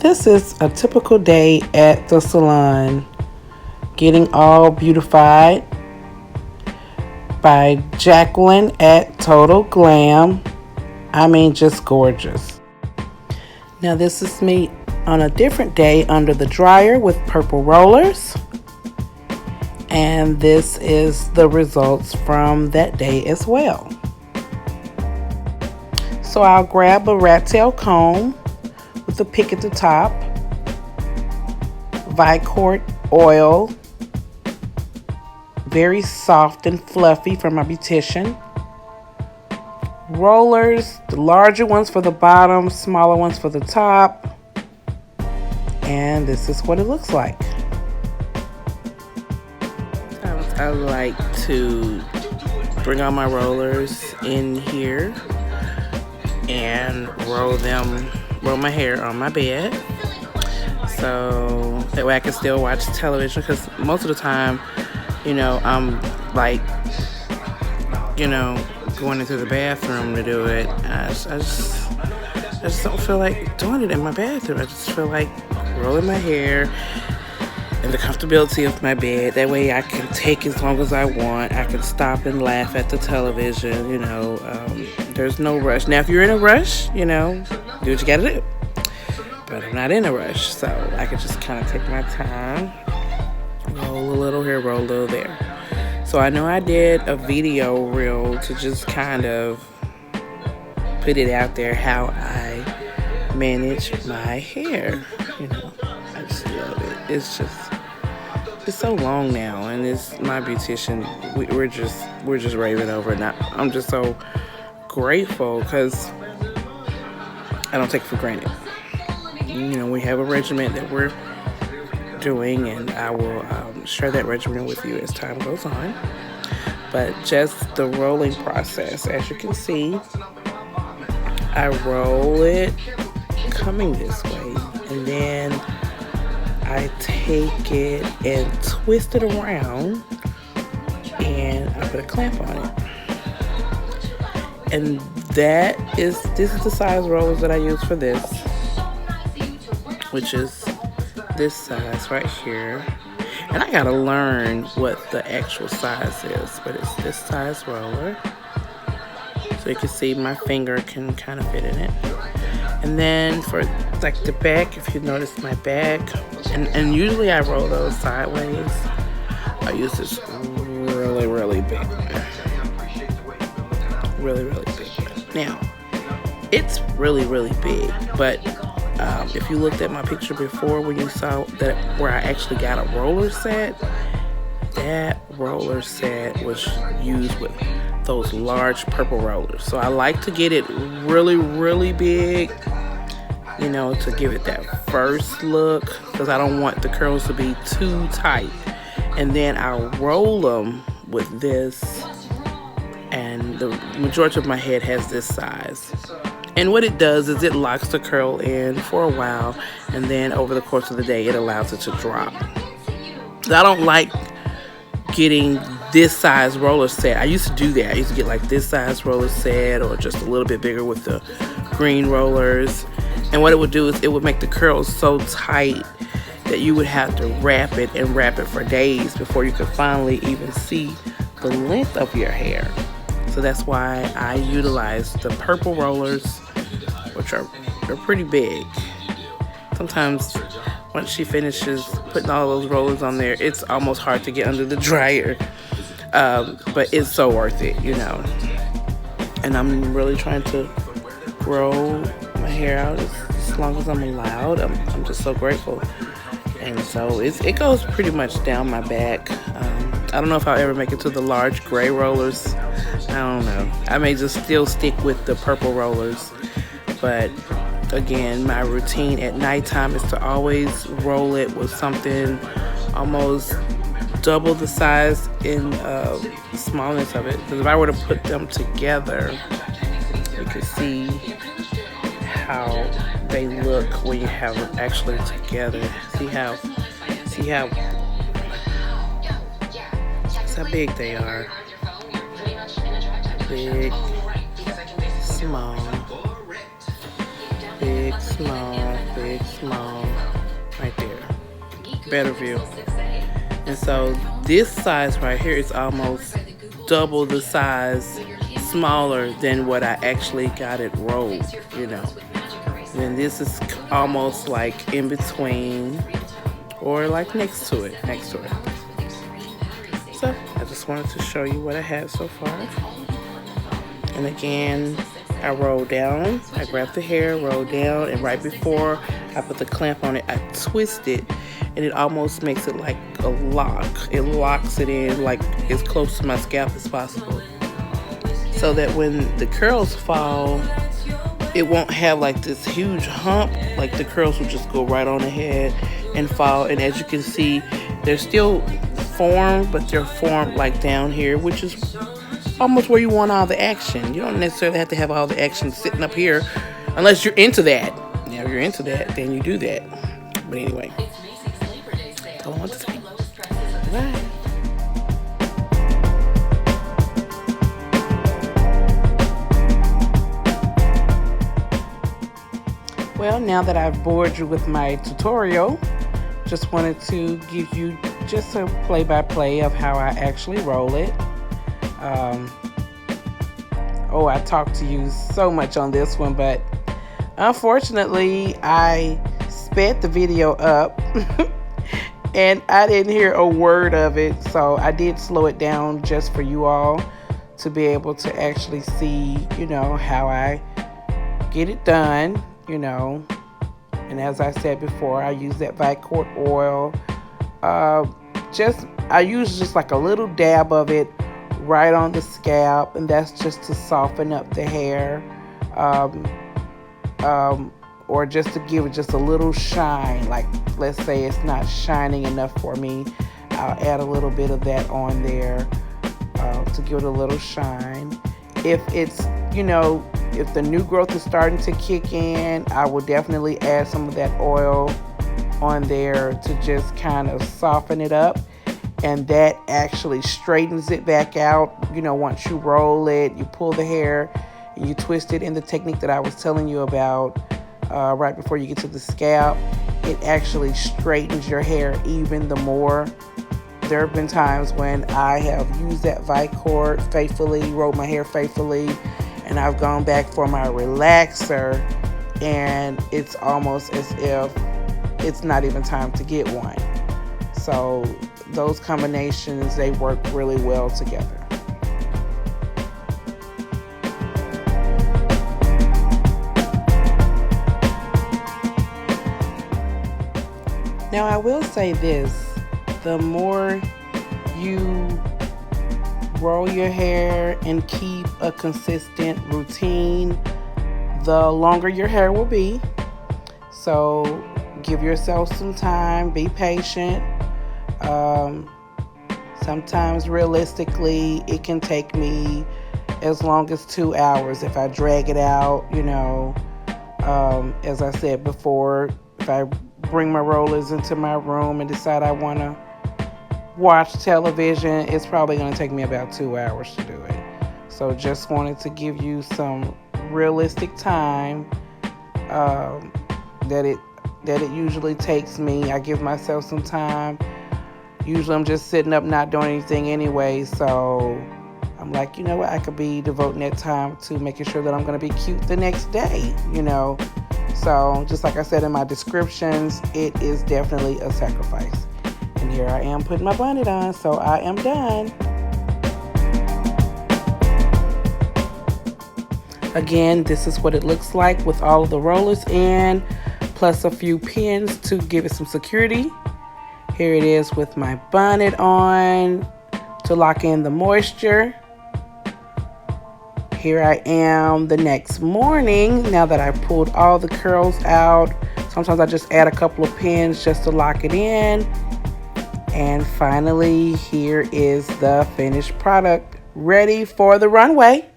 This is a typical day at the salon, getting all beautified by Jacqueline at Total Glam. I mean, just gorgeous. Now this is me on a different day under the dryer with purple rollers. And this is the results from that day as well. So I'll grab a rat tail comb with a pick at the top, ViQuart oil, very soft and fluffy from my beautician. Rollers, the larger ones for the bottom, smaller ones for the top. And this is what it looks like. I like to bring all my rollers in here and roll my hair on my bed, so that way I can still watch television, because most of the time, I'm like, going into the bathroom to do it. I just don't feel like doing it in my bathroom. I just feel like rolling my hair in the comfortability of my bed. That way I can take as long as I want. I can stop and laugh at the television, there's no rush. Now, if you're in a rush, do what you gotta do. But I'm not in a rush, so I can just kind of take my time, roll a little here, roll a little there. So I know I did a video reel to just kind of put it out there how I manage my hair. I just love it. It's so long now, and it's my beautician. We're just raving over it. I'm just so grateful because I don't take it for granted. We have a regimen that we're doing, and I will share that regimen with you as time goes on. But just the rolling process, as you can see, I roll it coming this way, and then I take it and twist it around, and I put a clamp on it. And this is the size rollers that I use for this, which is this size right here. And I gotta learn what the actual size is, but it's this size roller. So you can see my finger can kind of fit in it. And then for like the back, if you notice my back, and usually I roll those sideways, I use this really, really big. Really, really big. Now, it's really, really big, but if you looked at my picture before, when you saw that where I actually got a roller set, that roller set was used with those large purple rollers. So I like to get it really, really big, to give it that first look, because I don't want the curls to be too tight. And then I'll roll them with this, and the majority of my head has this size. And what it does is it locks the curl in for a while, and then over the course of the day, it allows it to drop. I don't like getting this size roller set. I used to do that. I used to get like this size roller set, or just a little bit bigger with the green rollers. And what it would do is it would make the curls so tight that you would have to wrap it for days before you could finally even see the length of your hair. So that's why I utilize the purple rollers, which they're pretty big. Sometimes once she finishes putting all those rollers on there, it's almost hard to get under the dryer. But it's so worth it, And I'm really trying to grow my hair out as long as I'm allowed. I'm just so grateful. And so it goes pretty much down my back. I don't know if I'll ever make it to the large gray rollers. I don't know. I may just still stick with the purple rollers. But again, my routine at nighttime is to always roll it with something almost double the size in smallness of it. Because if I were to put them together, you can see how they look when you have them actually together. See how big they are. Big, small, big, small, big, big, small, right there. Better view. And so this size right here is almost double the size smaller than what I actually got it rolled, you know. And this is almost like in between or like next to it. So I just wanted to show you what I have so far. And again, I roll down, I grab the hair, roll down, and right before I put the clamp on it, I twist it, and it almost makes it like a lock. It locks it in like as close to my scalp as possible, so that when the curls fall, it won't have like this huge hump. Like the curls will just go right on the head and fall. And as you can see, they're still formed, but they're formed like down here, which is almost where you want all the action. You don't necessarily have to have all the action sitting up here unless you're into that. Now, if you're into that, then you do that. But anyway, that's all I want to say. Bye. Well, now that I've bored you with my tutorial, just wanted to give you just a play-by-play of how I actually roll it. I talked to you so much on this one, but unfortunately I sped the video up and I didn't hear a word of it, so I did slow it down just for you all to be able to actually see, you know, how I get it done, you know. And as I said before, I use that ViQuart oil. I use just like a little dab of it right on the scalp, and that's just to soften up the hair, or just to give it just a little shine. Like, let's say it's not shining enough for me, I'll add a little bit of that on there to give it a little shine. If it's, you know, if the new growth is starting to kick in, I will definitely add some of that oil on there to just kind of soften it up. And that actually straightens it back out. You know, once you roll it, you pull the hair and you twist it in the technique that I was telling you about right before you get to the scalp. It actually straightens your hair even the more. There have been times when I have used that ViQuart faithfully, rolled my hair faithfully, and I've gone back for my relaxer, and it's almost as if it's not even time to get one. So those combinations, they work really well together. Now I will say this, the more you roll your hair and keep a consistent routine, the longer your hair will be. So give yourself some time, be patient. Sometimes realistically it can take me as long as 2 hours if I drag it out, you know. As I said before, if I bring my rollers into my room and decide I want to watch television, it's probably going to take me about 2 hours to do it. So just wanted to give you some realistic time that it usually takes me. I give myself some time. Usually I'm just sitting up not doing anything anyway, so I'm like, you know what, I could be devoting that time to making sure that I'm going to be cute the next day, you know. So just like I said in my descriptions, it is definitely a sacrifice. And here I am putting my bonnet on, so I am done. Again, this is what it looks like with all of the rollers in, plus a few pins to give it some security. Here it is with my bonnet on to lock in the moisture. Here I am the next morning, now that I pulled all the curls out. Sometimes I just add a couple of pins just to lock it in. And finally, here is the finished product, ready for the runway.